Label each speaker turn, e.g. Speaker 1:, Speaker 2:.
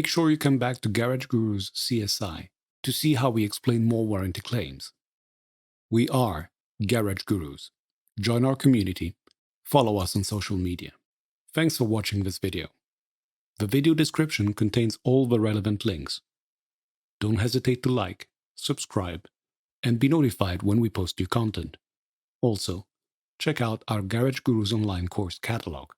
Speaker 1: Make sure you come back to Garage Guru's CSI to see how we explain more warranty claims. We are Garage Gurus. Join our community. Follow us on social media. Thanks for watching this video. The video description contains all the relevant links. Don't hesitate to like, subscribe, and be notified when we post new content. Also, check out our Garage Gurus online course catalog.